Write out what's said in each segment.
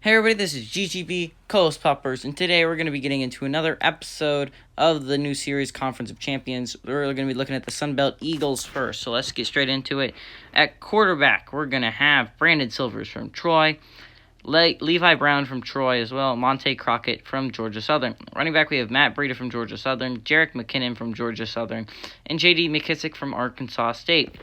Hey everybody, this is GGB Coast Poppers, and today we're going to be getting into another episode of the new series, Conference of Champions. We're going to be looking at the Sunbelt Eagles first, so let's get straight into it. At quarterback, we're going to have Brandon Silvers from Troy, Levi Brown from Troy as well, Monte Crockett from Georgia Southern. Running back, we have Matt Breida from Georgia Southern, Jarek McKinnon from Georgia Southern, and J.D. McKissick from Arkansas State.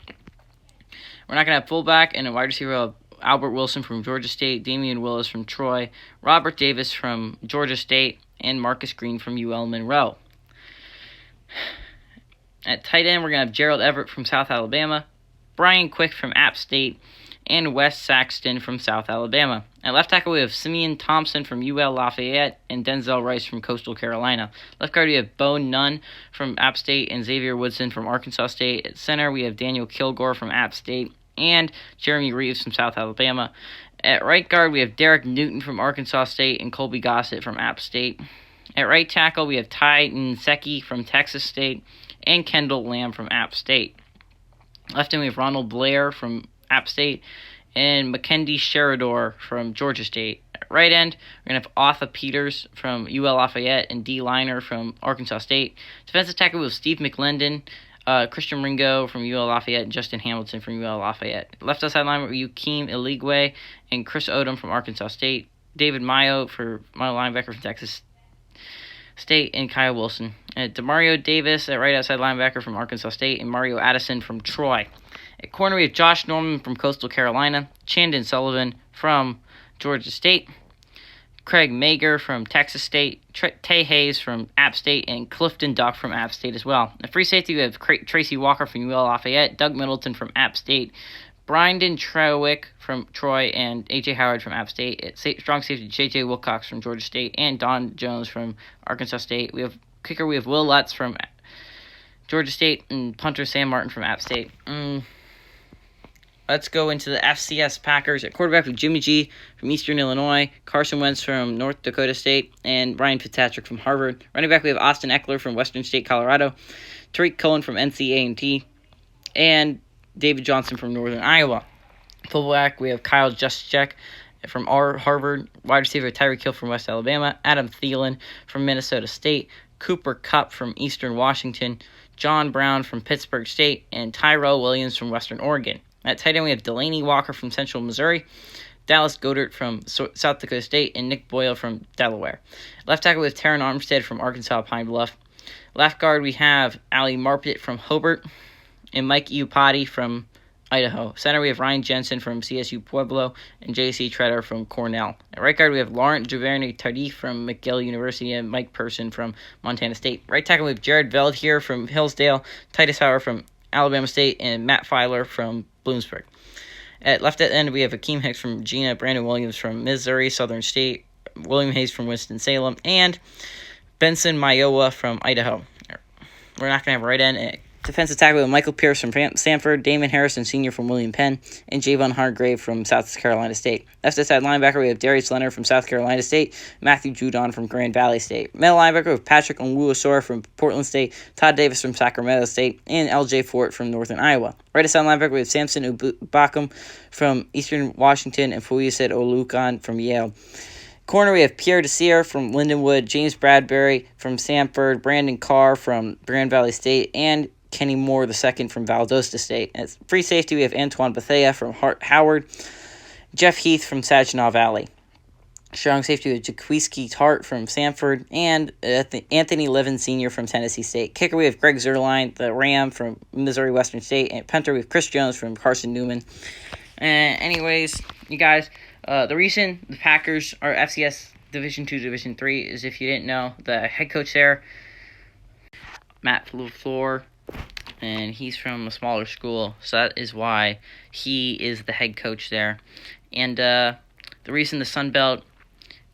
We're not going to have fullback and a wide receiver. Albert Wilson from Georgia State, Damian Willis from Troy, Robert Davis from Georgia State, and Marcus Green from UL Monroe. At tight end, we're going to have Gerald Everett from South Alabama, Brian Quick from App State, and Wes Saxton from South Alabama. At left tackle, we have Simeon Thompson from UL Lafayette and Denzel Rice from Coastal Carolina. Left guard, we have Bo Nunn from App State and Xavier Woodson from Arkansas State. At center, we have Daniel Kilgore from App State and Jeremy Reeves from South Alabama. At right guard, we have Derek Newton from Arkansas State and Colby Gossett from App State. At right tackle, we have Ty Nseki from Texas State and Kendall Lamb from App State. Left end, we have Ronald Blair from App State and Mackenzie Sheridor from Georgia State. At right end, we're going to have Arthur Peters from UL Lafayette and D. Liner from Arkansas State. Defensive tackle, we have Steve McLendon, Christian Ringo from UL Lafayette, and Justin Hamilton from UL Lafayette. Left outside linebacker, Yukeem Eligwe and Chris Odom from Arkansas State. David Mayo for Mayo linebacker from Texas State, and Kyle Wilson. Demario Davis at right outside linebacker from Arkansas State, and Mario Addison from Troy. At corner, we have Josh Norman from Coastal Carolina, Chandon Sullivan from Georgia State, Craig Mager from Texas State, Tay Hayes from App State, and Clifton Duck from App State as well. At free safety, we have Tracy Walker from UL Lafayette, Doug Middleton from App State, Brynden Trewick from Troy, and A.J. Howard from App State. At strong safety, J.J. Wilcox from Georgia State, and Don Jones from Arkansas State. We have kicker, we have Will Lutz from Georgia State, and punter Sam Martin from App State. Let's go into the FCS Packers. At quarterback, with Jimmy G from Eastern Illinois, Carson Wentz from North Dakota State, and Ryan Fitzpatrick from Harvard. Running back, we have Austin Eckler from Western State, Colorado, Tariq Cohen from NC and David Johnson from Northern Iowa. Fullback, we have Kyle Juszczyk from Harvard, wide receiver Tyreek Hill from West Alabama, Adam Thielen from Minnesota State, Cooper Kupp from Eastern Washington, John Brown from Pittsburgh State, and Tyrell Williams from Western Oregon. At tight end, we have Delaney Walker from Central Missouri, Dallas Goedert from South Dakota State, and Nick Boyle from Delaware. Left tackle, we have Taron Armstead from Arkansas Pine Bluff. Left guard, we have Ali Marpet from Hobart, and Mike Iupati from Idaho. Center, we have Ryan Jensen from CSU Pueblo, and J.C. Treader from Cornell. At right guard, we have Laurent Duvernay-Tardif from McGill University, and Mike Person from Montana State. Right tackle, we have Jared Veld here from Hillsdale, Titus Howard from Alabama State, and Matt Filer from Bloomsburg. At left end, we have Akeem Hicks from Gina, Brandon Williams from Missouri Southern State, William Hayes from Winston-Salem, and Benson Mayowa from Idaho. We're not going to have a right end. Defensive tackle with Michael Pierce from Sanford, Damon Harrison Sr. from William Penn, and Javon Hargrave from South Carolina State. Left side linebacker, we have Darius Leonard from South Carolina State, Matthew Judon from Grand Valley State. Middle linebacker with Patrick Onwuasor from Portland State, Todd Davis from Sacramento State, and L.J. Fort from Northern Iowa. Right side linebacker, we have Samson Ubakum from Eastern Washington, and Fuyusid Olukan from Yale. Corner, we have Pierre Desir from Lindenwood, James Bradbury from Sanford, Brandon Carr from Grand Valley State, and Kenny Moore II from Valdosta State. At free safety, we have Antoine Bethea from Howard, Jeff Heath from Saginaw Valley. Strong safety with Jaquiski Tart from Sanford, and Anthony Levin Sr. from Tennessee State. Kicker, we have Greg Zerline, the Ram from Missouri Western State, and punter, we have Chris Jones from Carson Newman. Anyways, you guys, the reason the Packers are FCS Division II, Division III is, if you didn't know, the head coach there, Matt LaFleur, and he's from a smaller school, so that is why he is the head coach there. And the reason the Sun Belt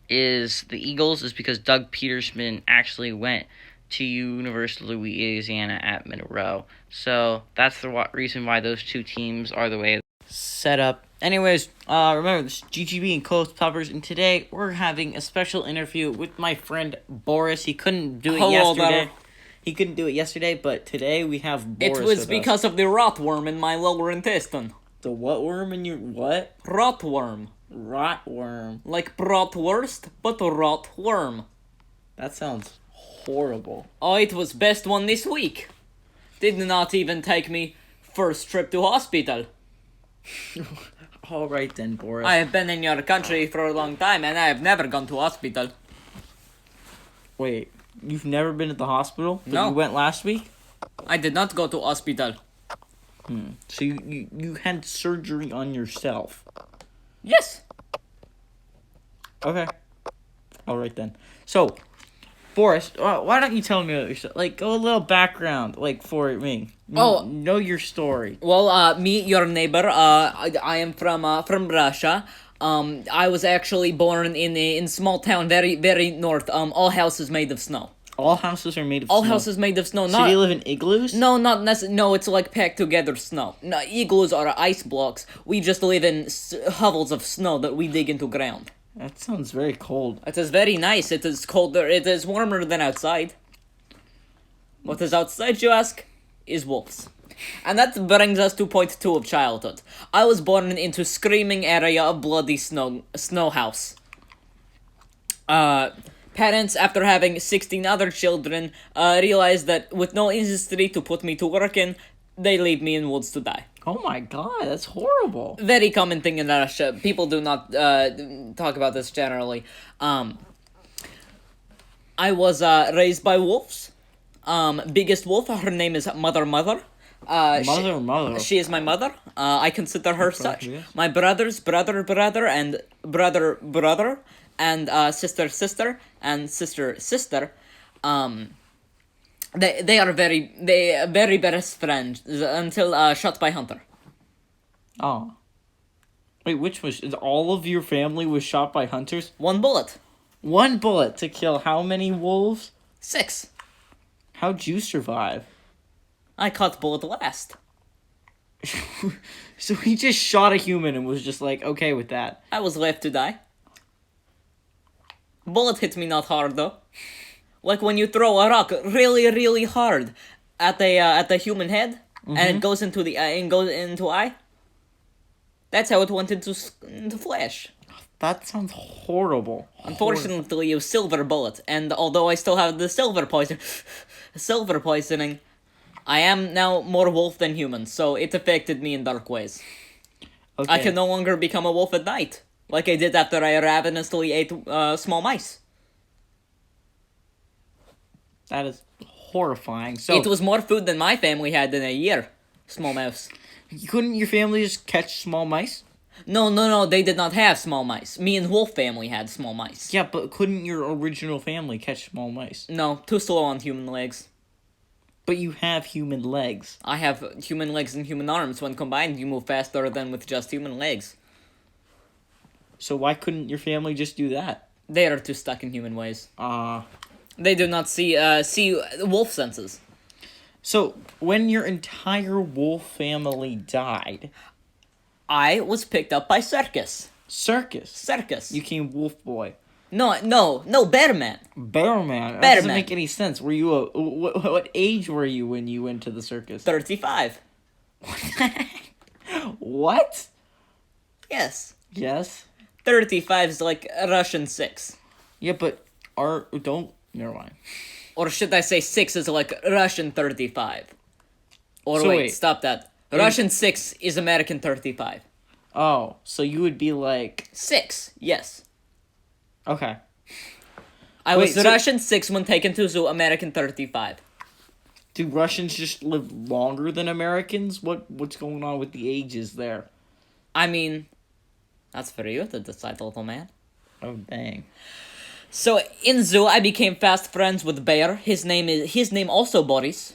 is the Eagles is because Doug Peterson actually went to University of Louisiana at Monroe. So that's the reason why those two teams are the way set up. Anyways, remember, this is GGB and Coast Poppers, and today we're having a special interview with my friend Borris. He couldn't do it yesterday. He couldn't do it yesterday, but today we have Borris. It was because of the rotworm in my lower intestine. The what worm in your what? Rotworm. Rotworm. Like bratwurst, but a rot worm. That sounds horrible. Oh, it was best one this week. Did not even take me first trip to hospital. All right then, Boris. I have been in your country for a long time and I have never gone to hospital. Wait, you've never been at the hospital? But No. You went last week? I did not go to hospital. So you had surgery on yourself? Yes. Okay. All right then. So, Boris, why don't you tell me about yourself? Like, go a little background, like, for me. Oh. Know your story. Well, me, your neighbor, I am from Russia. I was actually born in small town, very, very north. All houses made of snow. All houses are made of All snow. houses made of snow. So Not you live in igloos? No, not necessarily. No, it's like packed together snow. No, igloos are ice blocks. We just live in hovels of snow that we dig into ground. That sounds very cold. It is very nice. It is colder. It is warmer than outside. What is outside, you ask? Is wolves. And that brings us to point 2 of childhood. I was born into screaming area of bloody snow house. Parents, after having 16 other children, realized that with no industry to put me to work in, they leave me in woods to die. Oh my god, that's horrible. Very common thing in Russia. People do not talk about this generally. I was raised by wolves. Biggest wolf, her name is Mother. Mother. She is my mother. I consider her such. Yes. My brother's brother and brother and sister and sister. They are very best friends until shot by hunter. Oh. Wait, which was... All of your family was shot by hunters? One bullet. One bullet to kill how many wolves? 6. How'd you survive? I caught bullet last. So he just shot a human and was just like, okay with that. I was left to die. Bullet hit me not hard though. Like when you throw a rock really, really hard at the human head, and it goes into the eye. That's how it went into flesh. That sounds horrible. Unfortunately, it was silver bullet, and although I still have the silver poisoning, I am now more wolf than human, so it affected me in dark ways. Okay. I can no longer become a wolf at night, like I did after I ravenously ate small mice. That is horrifying. So It was more food than my family had in a year. Small mouse. couldn't your family just catch small mice? No, they did not have small mice. Me and Wolf family had small mice. Yeah, but couldn't your original family catch small mice? No, too slow on human legs. But you have human legs. I have human legs and human arms. When combined, you move faster than with just human legs. So why couldn't your family just do that? They are too stuck in human ways. Ah. They do not see wolf senses. So, when your entire wolf family died... I was picked up by circus. Circus? You came wolf boy. No, bear man. Bear man? That Bear doesn't man. make any sense. Were you what age were you when you went to the circus? 35. What? Yes. Yes? 35 is like a Russian 6. Yeah, but never mind. Or should I say 6 is like Russian 35. Or So wait, wait. stop that. Russian 6 is American 35. Oh, so you would be like... 6, yes. Okay. I Wait, was so- Russian 6 when taken to zoo, American 35. Do Russians just live longer than Americans? What's going on with the ages there? I mean, that's for you to decide, little man. Oh, dang. So, in zoo, I became fast friends with Bear. His name also Borris.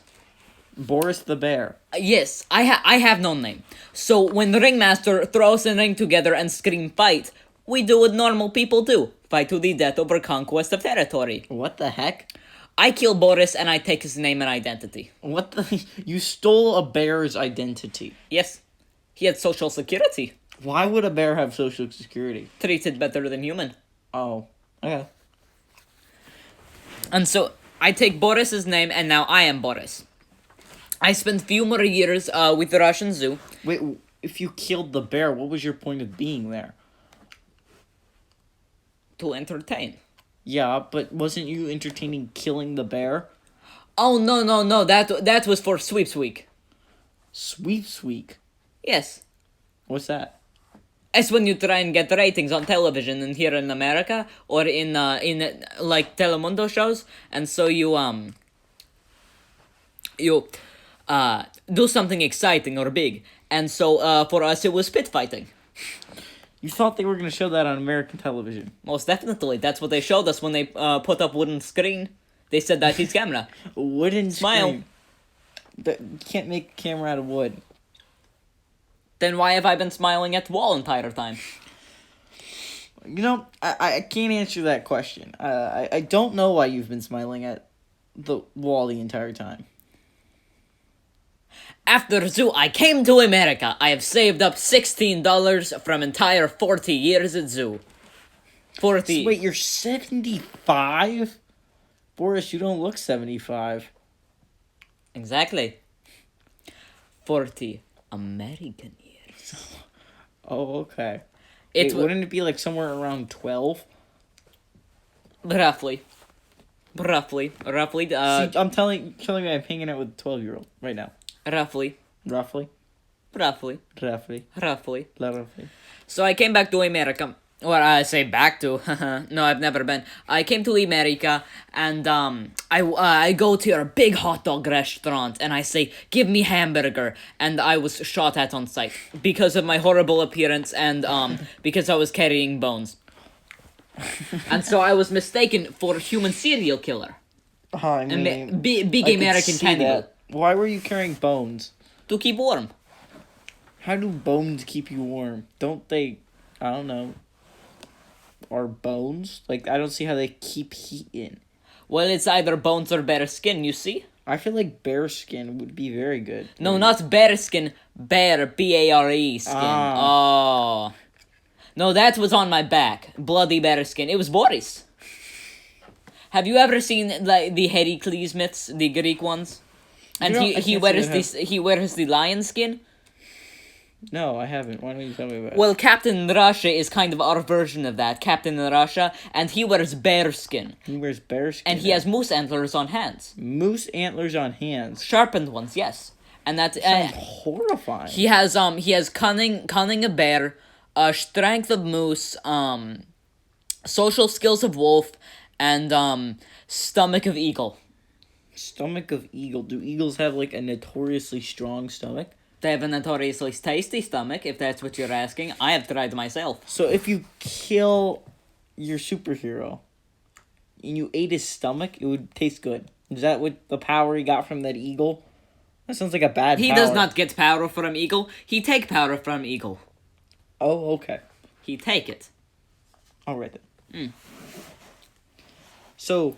Boris the bear. Yes, I have no name. So when the ringmaster throws a ring together and scream fight, we do what normal people do. Fight to the death over conquest of territory. What the heck? I kill Borris and I take his name and identity. What the... You stole a bear's identity. Yes, he had social security. Why would a bear have social security? Treated better than human. Oh, okay. And so I take Borris's name and now I am Borris. I spent few more years with the Russian zoo. Wait, if you killed the bear, what was your point of being there? to entertain. Yeah, but wasn't you entertaining killing the bear? Oh, no, that was for Sweeps Week. Sweeps Week? Yes. What's that? It's when you try and get ratings on television and here in America, or in like Telemundo shows, and so you do something exciting or big. And so for us it was pit fighting. You thought they were going to show that on American television? Most definitely. That's what they showed us when they put up wooden screen. They said that his camera. Wooden Smile. screen. You can't make a camera out of wood. Then why have I been smiling at the wall entire time? You know, I can't answer that question. I don't know why you've been smiling at the wall the entire time. After zoo, I came to America. I have saved up $16 from entire 40 years at zoo. 40. So wait, you're 75? Borris, you don't look 75. Exactly. 40 American years. Oh, okay. It wouldn't it be like somewhere around 12? Roughly. See, I'm telling me I'm hanging out with a 12-year-old right now. Roughly. Roughly. So I came back to America. Well, I say back to. No, I've never been. I came to America, and I go to a big hot dog restaurant, and I say, "Give me hamburger," and I was shot at on sight because of my horrible appearance and because I was carrying bones, and so I was mistaken for a human serial killer. I mean, Big I American could see cannibal. that. Why were you carrying bones? To keep warm. How do bones keep you warm? Don't they? I don't know. Are bones? Like, I don't see how they keep heat in. Well, it's either bones or bear skin, you see? I feel like bear skin would be very good. No, not bear skin. Bear, B-A-R-E skin. Ah. Oh. No, that was on my back. Bloody bear skin. It was Borris. Have you ever seen like the Heracles myths, the Greek ones? And he wears the lion skin? No, I haven't. Why don't you tell me about it? Well, Captain Russia is kind of our version of that. Captain Russia, and he wears bear skin. He wears bear skin. And he has moose antlers on hands. Moose antlers on hands. Sharpened ones, yes. And that sounds horrifying. He has cunning of bear, strength of moose, social skills of wolf, and stomach of eagle. Stomach of eagle. Do eagles have like a notoriously strong stomach? They have a notoriously tasty stomach, if that's what you're asking. I have tried myself. So if you kill your superhero and you ate his stomach, it would taste good. Is that what the power he got from that eagle? That sounds like a bad power. He does not get power from eagle. He take power from eagle. Oh, okay. He take it. All right then. So,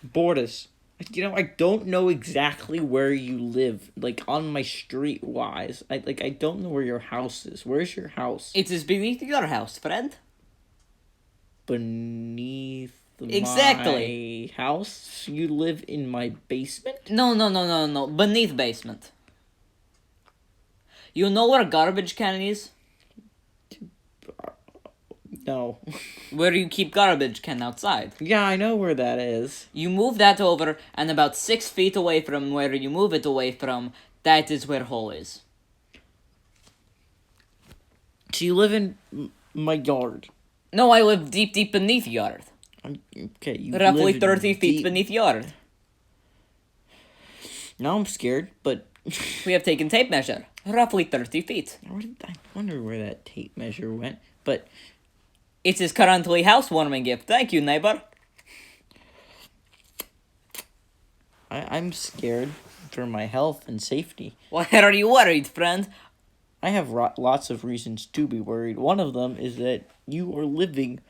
Borris, you know, I don't know exactly where you live, like, on my street-wise. I don't know where your house is. Where's your house? It is beneath your house, friend. Beneath exactly. my house? You live in my basement? No. Beneath basement. You know where a garbage can is? No. Where you keep garbage can outside. Yeah, I know where that is. You move that over, and about 6 feet away from where you move it away from, that is where hole is. So you live in my yard? No, I live deep beneath yard. Okay, you Roughly live 30 feet beneath yard. Now I'm scared, but... We have taken tape measure. Roughly 30 feet. I wonder where that tape measure went, but... It is currently housewarming gift. Thank you, neighbor. I'm scared for my health and safety. Why are you worried, friend? I have lots of reasons to be worried. One of them is that you are living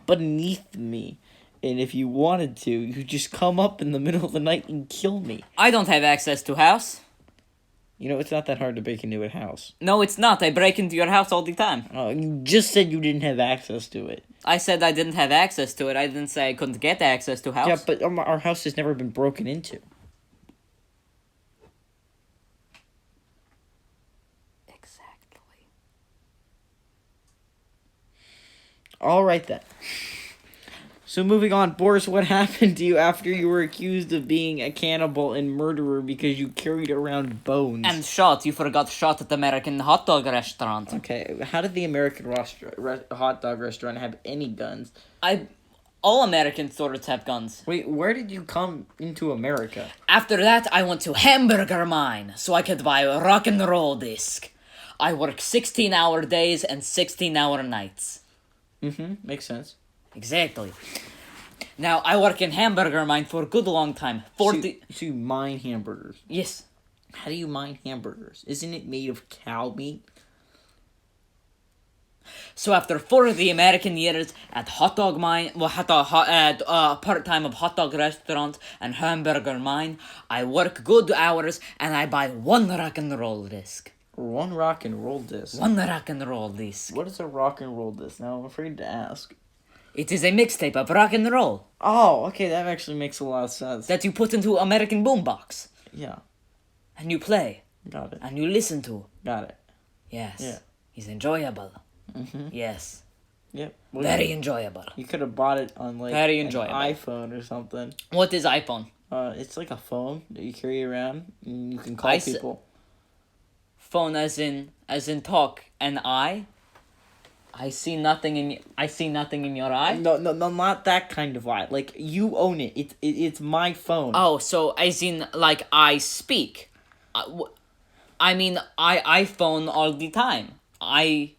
beneath me. And if you wanted to, you just come up in the middle of the night and kill me. I don't have access to house. You know, it's not that hard to break into a house. No, it's not. I break into your house all the time. Oh, you just said you didn't have access to it. I said I didn't have access to it. I didn't say I couldn't get access to house. Yeah, but our house has never been broken into. Exactly. All right, then. So moving on, Boris, what happened to you after you were accused of being a cannibal and murderer because you carried around bones? And shot. You forgot shot at the American hot dog restaurant. Okay, how did the American hot dog restaurant have any guns? All American stores have guns. Wait, where did you come into America? After that, I went to Hamburger Mine so I could buy a rock and roll disc. I work 16-hour days and 16-hour nights. Makes sense. Exactly. Now, I work in Hamburger Mine for a good long time. So you mine hamburgers? Yes. How do you mine hamburgers? Isn't it made of cow meat? So after 40 American years at hot dog mine, part-time of hot dog restaurant and hamburger mine, I work good hours and I buy one rock and roll disc. One rock and roll disc? One rock and roll disc. What is a rock and roll disc? Now I'm afraid to ask. It is a mixtape of rock and roll. Oh, okay, that actually makes a lot of sense. That you put into American boombox. Yeah. And you play. Got it. And you listen to. Got it. Yes. Yeah. It's enjoyable. Yes. Yep. Very enjoyable. You could have bought it on like Very an enjoyable. iPhone or something. What is iPhone? It's like a phone that you carry around and you can call people. Phone as in talk and I see nothing in your eye. No, not that kind of eye. Like you own it. It's my phone. Oh, so as in like I speak. I mean I phone all the time. I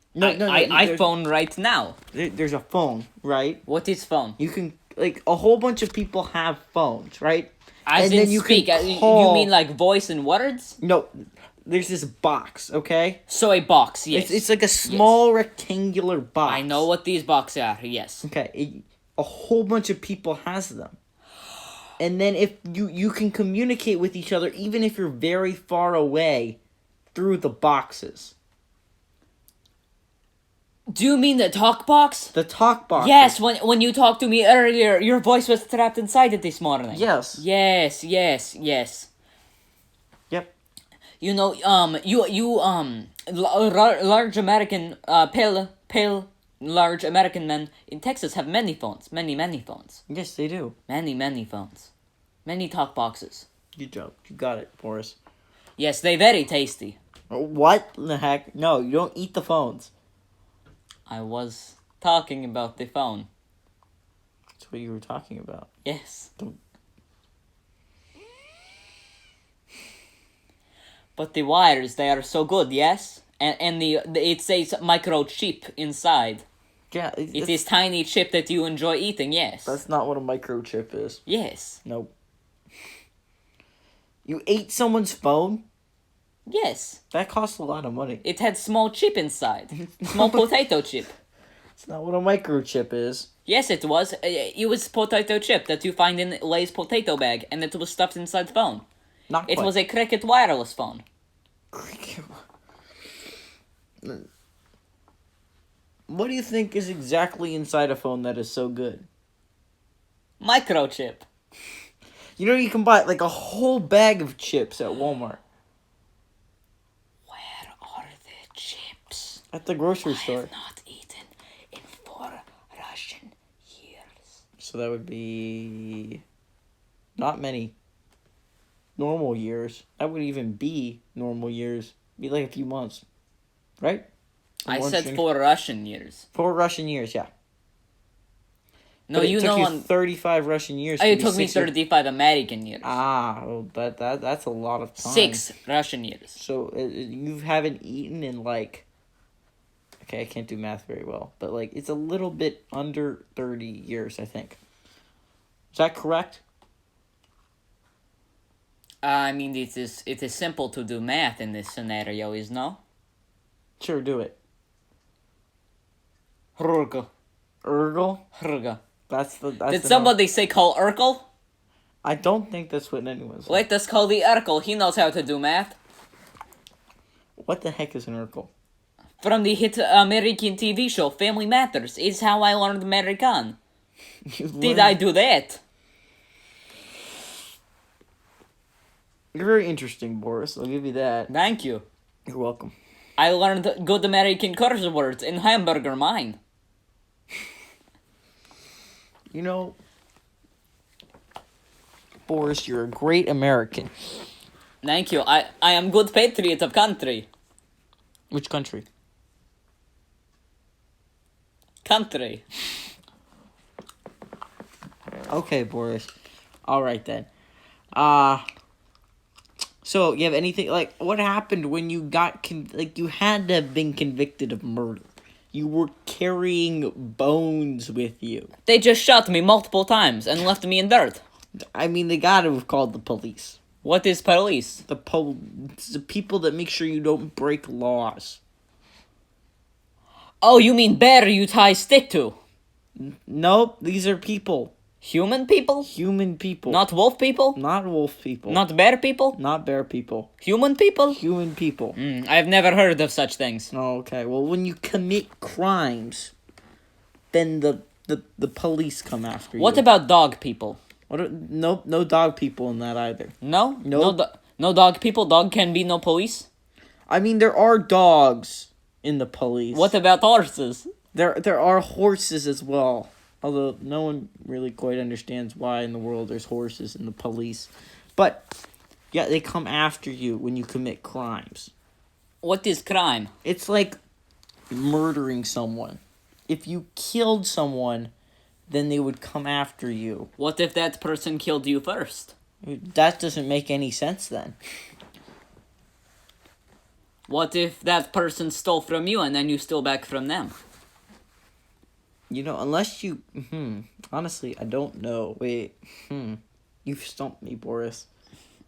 phone right now. There's a phone, right? What is phone? You can like a whole bunch of people have phones, right? As and in then you speak. can call... You mean like voice and words? No, there's this box, okay? So a box, yes. It's like a small rectangular box. I know what these boxes are, yes. Okay, a whole bunch of people has them. And then if you can communicate with each other even if you're very far away through the boxes. Do you mean the talk box? The talk box. Yes, when you talked to me earlier, your voice was trapped inside it this morning. Yes. Yes. Yep. You know, large American, pale, large American men in Texas have many phones. Many phones. Yes, they do. Many phones. Many talk boxes. Good job. You got it, Boris. Yes, they very tasty. What the heck? No, you don't eat the phones. I was talking about the phone. That's what you were talking about. Yes. Don't... But the wires, they are so good, yes? And it says microchip inside. Yeah. It is tiny chip that you enjoy eating, yes. That's not what a microchip is. Yes. Nope. You ate someone's phone? Yes. That costs a lot of money. It had small chip inside. Small potato chip. It's not what a microchip is. Yes, it was. It was potato chip that you find in Lay's potato bag, and it was stuffed inside the phone. Not It quite. was a Cricket wireless phone. What do you think is exactly inside a phone that is so good? Microchip. You know, you can buy like a whole bag of chips at Walmart. Where are the chips? At the grocery I store. have not eaten in 4 Russian years. So that would be not many normal years. That would even be normal years. Be like a few months. Right? I said 4 Russian years. 4 Russian years, yeah. No, But you it took know you 35 Russian years. it be took me 6 years. 35 American years. Well, that's a lot of time. 6 Russian years. So you haven't eaten in like... Okay, I can't do math very well. But like, it's a little bit under 30 years, I think. Is that correct? I mean, it is simple to do math in this scenario, is no? Sure, do it. Urkel. Urkel? That's Did somebody say call Urkel? I don't think that's what anyone said. Let us call the Urkel. He knows how to do math. What the heck is an Urkel? From the hit American TV show Family Matters is how I learned American. Did I do that? You're very interesting, Boris. I'll give you that. Thank you. You're welcome. I learned good American curse words in Hamburger Mine. You know, Boris, you're a great American. Thank you. I am good patriot of country. Which country? Country. Okay, Boris. All right then. So you have anything like what happened when you got you had to have been convicted of murder? You were carrying bones with you. They just shot me multiple times and left me in dirt. I mean, they gotta have called the police. What is police? The people that make sure you don't break laws. Oh, you mean bear you tie stick to? Nope, these are people. Human people? Human people. Not wolf people? Not wolf people. Not bear people? Not bear people. Human people? Human people. I've never heard of such things. Oh, okay. Well, when you commit crimes, then the police come after you. What about dog people? No dog people in that either. No? Nope. No dog people? Dog can be no police? I mean, there are dogs in the police. What about horses? There are horses as well. Although no one really quite understands why in the world there's horses in the police. But, yeah, they come after you when you commit crimes. What is crime? It's like murdering someone. If you killed someone, then they would come after you. What if that person killed you first? That doesn't make any sense then. What if that person stole from you and then you stole back from them? You know, unless you... honestly, I don't know. Wait. You've stumped me, Boris.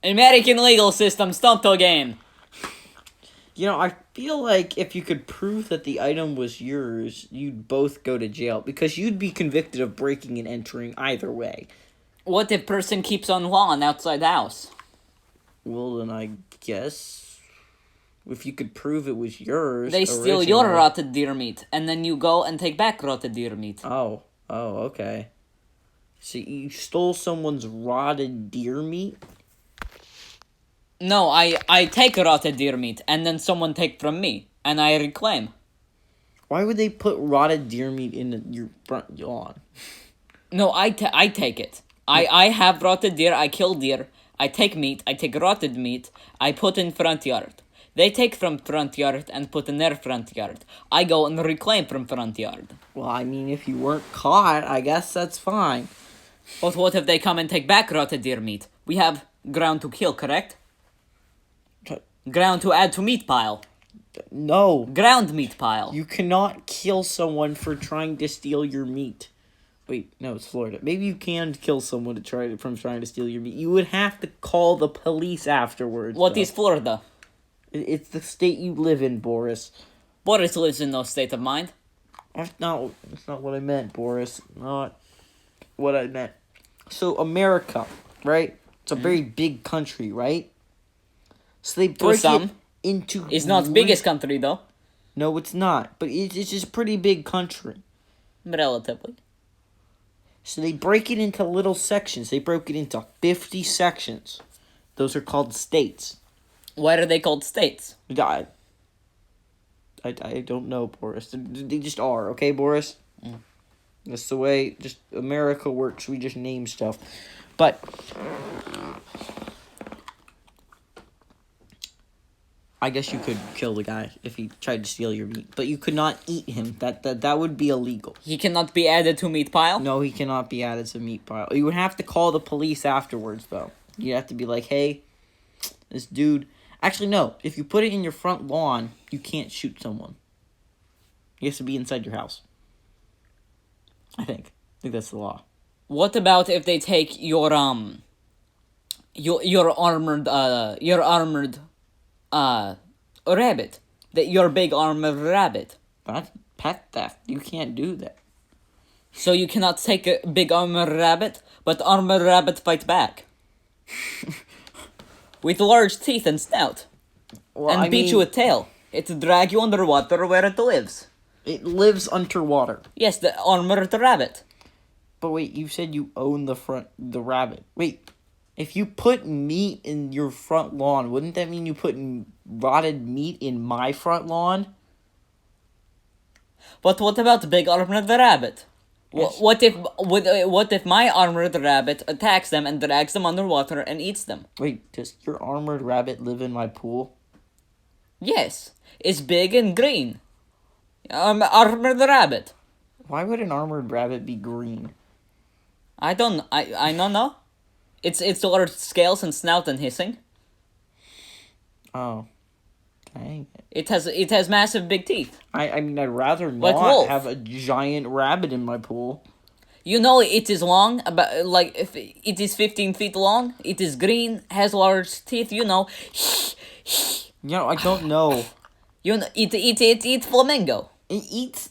American legal system stumped again. You know, I feel like if you could prove that the item was yours, you'd both go to jail. Because you'd be convicted of breaking and entering either way. What if person keeps on lawn outside the house? Well, then I guess... if you could prove it was yours... They steal your rotted deer meat, and then you go and take back rotted deer meat. Oh, okay. So you stole someone's rotted deer meat? No, I take rotted deer meat, and then someone take from me, and I reclaim. Why would they put rotted deer meat in your front lawn? No, I take it. I have rotted deer, I kill deer, I take meat, I take rotted meat, I put in front yard. They take from front yard and put in their front yard. I go and reclaim from front yard. Well, I mean, if you weren't caught, I guess that's fine. But what if they come and take back rotted deer meat? We have ground to kill, correct? Ground to add to meat pile. No. Ground meat pile. You cannot kill someone for trying to steal your meat. Wait, no, it's Florida. Maybe you can kill someone from trying to steal your meat. You would have to call the police afterwards. What is Florida? It's the state you live in, Boris. Boris lives in no state of mind. That's not what I meant, Boris. Not what I meant. So, America, right? It's a very big country, right? So they break it into... It's not the biggest country, though. No, it's not. But it's just a pretty big country. Relatively. So they break it into little sections. They broke it into 50 sections. Those are called states. Why are they called states? I don't know, Boris. They just are, okay, Boris? That's the way just America works. We just name stuff. But I guess you could kill the guy if he tried to steal your meat. But you could not eat him. That would be illegal. He cannot be added to meat pile? No, he cannot be added to meat pile. You would have to call the police afterwards, though. You have to be like, hey, this dude... Actually, no. If you put it in your front lawn, you can't shoot someone. He has to be inside your house. I think that's the law. What about if they take your armored rabbit? Your big armored rabbit. That's pet theft. You can't do that. So you cannot take a big armored rabbit, but armored rabbit fight back. With large teeth and snout. Well, and beat you with tail. It drag you underwater where it lives. It lives underwater. Yes, the armored rabbit. But wait, you said you own the rabbit. Wait, if you put meat in your front lawn, wouldn't that mean you put rotted meat in my front lawn? But what about the big armored rabbit? Yes. What if my armored rabbit attacks them and drags them underwater and eats them? Wait, does your armored rabbit live in my pool? Yes, it's big and green. Armored rabbit. Why would an armored rabbit be green? I don't know. It's large scales and snout and hissing. Oh, dang it. It has massive big teeth. I mean, I'd rather Like not wolf. have a giant rabbit in my pool. You know it is long, about like if it is 15 feet long. It is green, has large teeth. You know, I don't know. it flamingo. It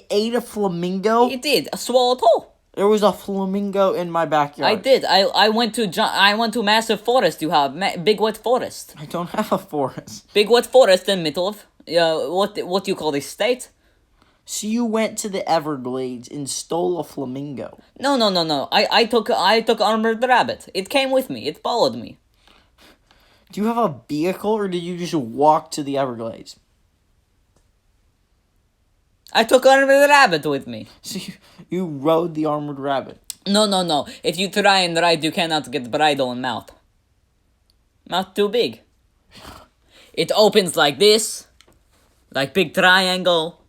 ate a flamingo? It did a swallow. There was a flamingo in my backyard. I did. I went to massive forest. You have big wet forest. I don't have a forest. Big wet forest in middle of what do you call this state? So you went to the Everglades and stole a flamingo. No. I took armored rabbit. It came with me. It followed me. Do you have a vehicle or did you just walk to the Everglades? I took armored rabbit with me. So you rode the armored rabbit. No. If you try and ride, you cannot get bridle and mouth. Mouth too big. It opens like this, like big triangle.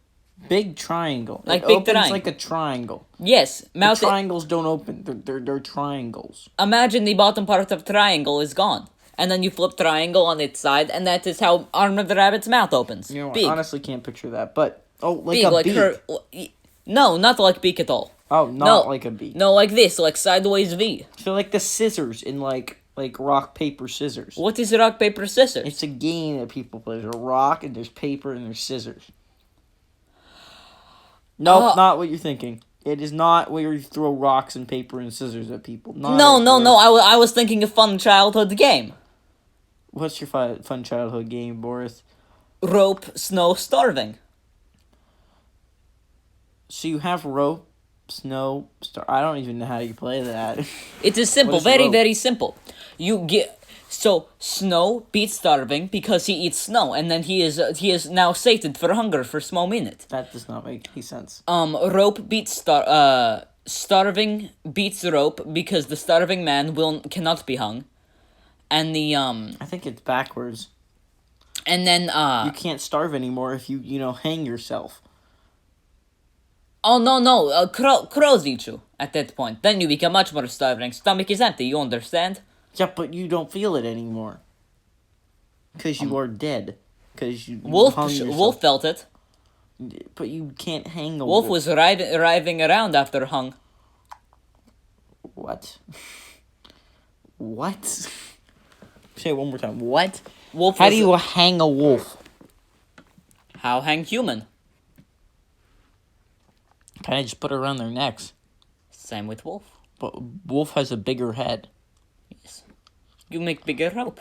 Big triangle. Like it big opens triangle. like a triangle. Yes, mouth. The triangles don't open. They're triangles. Imagine the bottom part of triangle is gone, and then you flip triangle on its side, and that is how armored rabbit's mouth opens. You know, Big. I honestly can't picture that, but like Big, a like beak. No, not like beak at all. Oh, not like a beak. No, like this, like sideways V. So like the scissors in like rock paper scissors. What is rock paper scissors? It's a game that people play. There's a rock and there's paper and there's scissors. No, not what you're thinking. It is not where you throw rocks and paper and scissors at people. No. I was thinking a fun childhood game. What's your fun childhood game, Boris? Rope, snow, starving. So you have rope, snow, I don't even know how you play that. It is simple, What is very, rope? very simple. You get so snow beats starving because he eats snow, and then he is now sated for hunger for a small minute. That does not make any sense. Rope beats starving beats rope because the starving man cannot be hung, and the I think it's backwards. and then You can't starve anymore if you hang yourself. oh no, crows eat you at that point. Then you become much more starving. Stomach is empty. You understand? Yeah, but you don't feel it anymore. Because you are dead. Because you Wolf hung yourself. Wolf felt it. But you can't hang a Wolf was writhing around after hung. What? What? Say it one more time. What? Wolf. How do you hang a wolf? How hang human? Kind of just put it around their necks. Same with wolf. But wolf has a bigger head. Yes. You make bigger rope.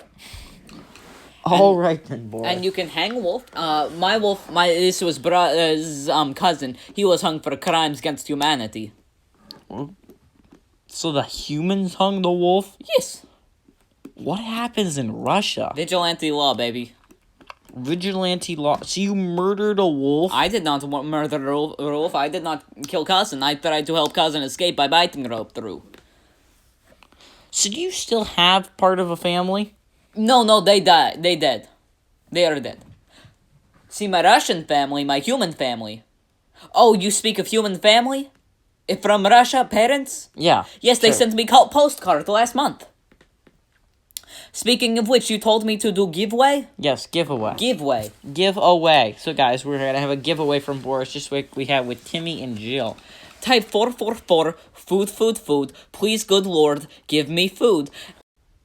All right then, boy. And you can hang wolf. This was cousin. He was hung for crimes against humanity. So the humans hung the wolf? Yes. What happens in Russia? Vigilante law, baby. Vigilante law. So you murdered a wolf? I did not murder a wolf. I did not kill cousin. I tried to help cousin escape by biting rope through. So do you still have part of a family? No, they died. They dead. They are dead. See, my Russian family, my human family. Oh, you speak of human family? If from Russia, parents? Yeah. Yes, they sure. sent me postcard last month. Speaking of which, you told me to do giveaway? Yes, giveaway. Giveaway. Giveaway. So guys, we're going to have a giveaway from Borris just like we had with Timmy and Jill. Type 444 food. Please, good Lord, give me food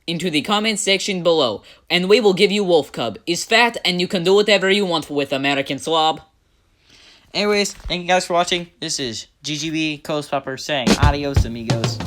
into the comment section below, and we will give you Wolf Cub. Is fat, and you can do whatever you want with American Slob. Anyways, thank you guys for watching. This is GGB Coast Pepper saying adios, amigos.